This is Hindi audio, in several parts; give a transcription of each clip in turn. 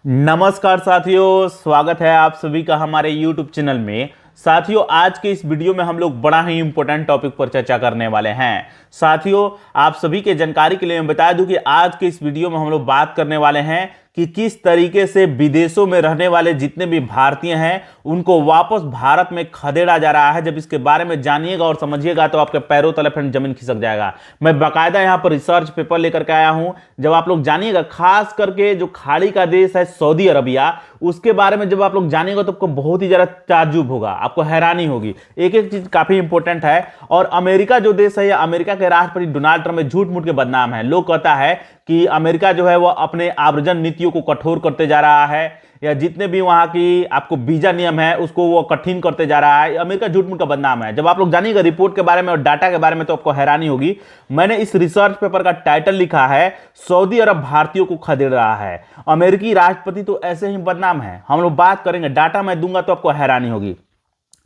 नमस्कार साथियों, स्वागत है आप सभी का हमारे YouTube चैनल में। साथियों, आज के इस वीडियो में हम लोग बड़ा ही इंपॉर्टेंट टॉपिक पर चर्चा करने वाले हैं। साथियों, आप सभी के जानकारी के लिए मैं बता दूं कि आज के इस वीडियो में हम लोग बात करने वाले हैं कि किस तरीके से विदेशों में रहने वाले जितने भी भारतीय हैं उनको वापस भारत में खदेड़ा जा रहा है। जब इसके बारे में जानिएगा और समझिएगा तो आपके पैरों तले फिर जमीन खिसक जाएगा। मैं बाकायदा यहाँ पर रिसर्च पेपर लेकर के आया हूँ। जब आप लोग जानिएगा, खास करके जो खाड़ी का देश है सऊदी अरबिया, उसके बारे में जब आप लोग जानिएगा तो आपको बहुत ही ज्यादा ताज्जुब होगा, आपको हैरानी होगी। एक एक चीज काफी इंपॉर्टेंट है। और अमेरिका जो देश है, अमेरिका के राष्ट्रपति डोनाल्ड ट्रंप झूठ मूठ के बदनाम है। लोग कहता है कि अमेरिका जो है वो अपने आव्रजन नीतियों को कठोर करते जा रहा है, या जितने भी वहां की आपको वीजा नियम है उसको वो कठिन करते जा रहा है। अमेरिका झूठ मूठ का बदनाम है। जब आप लोग जानिएगा रिपोर्ट के बारे में और डाटा के बारे में तो आपको हैरानी होगी। मैंने इस रिसर्च पेपर का टाइटल लिखा है, सऊदी अरब भारतीयों को खदेड़ रहा है। अमेरिकी राष्ट्रपति तो ऐसे ही बदनाम है। हम लोग बात करेंगे, डाटा मैं दूंगा तो आपको हैरानी होगी।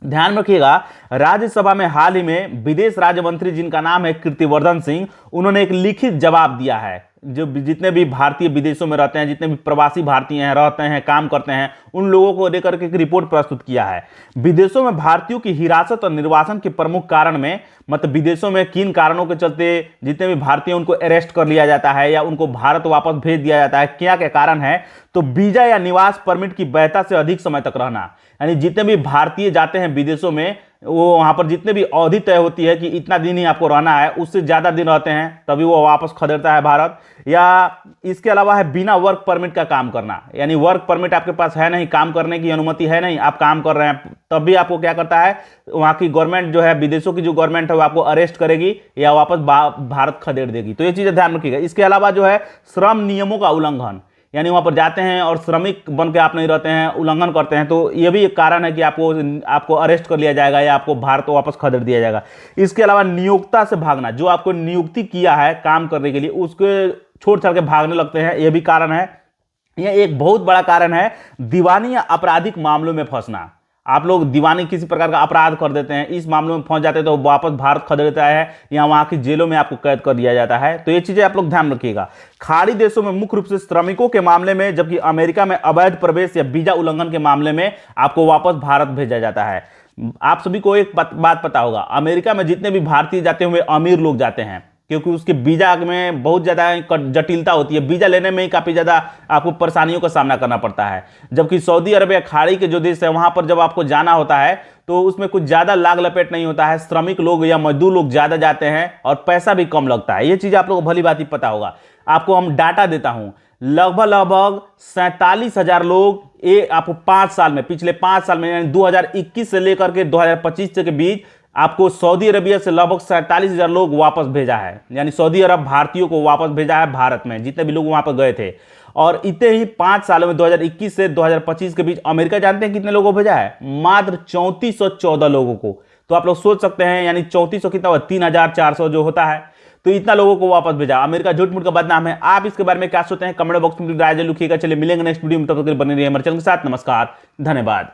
ध्यान रखिएगा, राज्यसभा में हाल ही में विदेश राज्य मंत्री जिनका नाम है कीर्तिवर्धन सिंह, उन्होंने एक लिखित जवाब दिया है। जो जितने भी भारतीय विदेशों में रहते हैं, जितने भी प्रवासी भारतीय हैं, रहते हैं, काम करते हैं, उन लोगों को लेकर के एक रिपोर्ट प्रस्तुत किया है। विदेशों में भारतीयों की हिरासत और निर्वासन के प्रमुख कारण में, मतलब विदेशों में किन कारणों के चलते जितने भी भारतीय उनको अरेस्ट कर लिया जाता है या उनको भारत वापस भेज दिया जाता है, क्या क्या कारण है? तो वीजा या निवास परमिट की वैधता से अधिक समय तक रहना। यानी जितने भी भारतीय जाते हैं विदेशों में, वो वहां पर जितने भी अवधि तय होती है कि इतना दिन ही आपको रहना है, उससे ज्यादा दिन रहते हैं तभी वो वापस खदेड़ता है भारत। या इसके अलावा है बिना वर्क परमिट का काम करना। यानी वर्क परमिट आपके पास है नहीं, काम करने की अनुमति है नहीं, आप काम कर रहे हैं, तब भी आपको क्या करता है, वहां की गवर्नमेंट जो है, विदेशों की जो गवर्नमेंट है वो आपको अरेस्ट करेगी या वापस भारत खदेड़ देगी। तो ये चीजें ध्यान रखिएगा। इसके अलावा जो है श्रम नियमों का उल्लंघन, यानी वहां पर जाते हैं और श्रमिक बन के आप नहीं रहते हैं, उल्लंघन करते हैं, तो ये भी एक कारण है कि आपको अरेस्ट कर लिया जाएगा या आपको भारत वापस खदेड़ दिया जाएगा। इसके अलावा नियोक्ता से भागना, जो आपको नियुक्ति किया है काम करने के लिए, उसके छोड़ छाड़ के भागने लगते हैं, यह भी कारण है। यह एक बहुत बड़ा कारण है दीवानी या आपराधिक मामलों में फंसना। आप लोग दीवानी किसी प्रकार का अपराध कर देते हैं, इस मामलों में फंस जाते हैं तो वापस भारत खदेड़ता है या वहां की जेलों में आपको कैद कर दिया जाता है। तो ये चीजें आप लोग ध्यान रखिएगा। खाड़ी देशों में मुख्य रूप से श्रमिकों के मामले में, जबकि अमेरिका में अवैध प्रवेश या वीजा उल्लंघन के मामले में आपको वापस भारत भेजा जाता है। आप सभी को एक बात पता होगा, अमेरिका में जितने भी भारतीय जाते हुए अमीर लोग जाते हैं, क्योंकि उसके वीजा में बहुत ज्यादा जटिलता होती है। वीजा लेने में ही काफी ज्यादा आपको परेशानियों का सामना करना पड़ता है। जबकि सऊदी अरब या खाड़ी के जो देश है, वहां पर जब आपको जाना होता है तो उसमें कुछ ज्यादा लाग लपेट नहीं होता है। श्रमिक लोग या मजदूर लोग ज्यादा जाते हैं और पैसा भी कम लगता है। ये चीज आप लोगों को भली बात ही पता होगा। आपको हम डाटा देता हूं, लगभग 47,000 लोग आपको 5 साल में, पिछले 5 साल में, यानी 2021 से लेकर के 2025 के बीच आपको सऊदी अरबिया से लगभग 47,000 लोग वापस भेजा है। यानी सऊदी अरब भारतीयों को वापस भेजा है भारत में, जितने भी लोग वहां पर गए थे। और इतने ही 5 सालों में 2021 से 2025 के बीच अमेरिका जानते हैं कितने लोगों को भेजा है? मात्र 3414 लोगों को। तो आप लोग सोच सकते हैं, यानी 3400 कितना हुआ? 3400 जो होता है। तो इतना लोगों को वापस भेजा। अमेरिका झूठ मूठ का बदनाम है। आप इसके बारे में क्या सोचते हैं? कमेंट बॉक्स में राय लिखिएगा। चलिए मिलेंगे नेक्स्ट वीडियो में, तब तक बने रहिए हमारे चैनल के साथ। नमस्कार, धन्यवाद।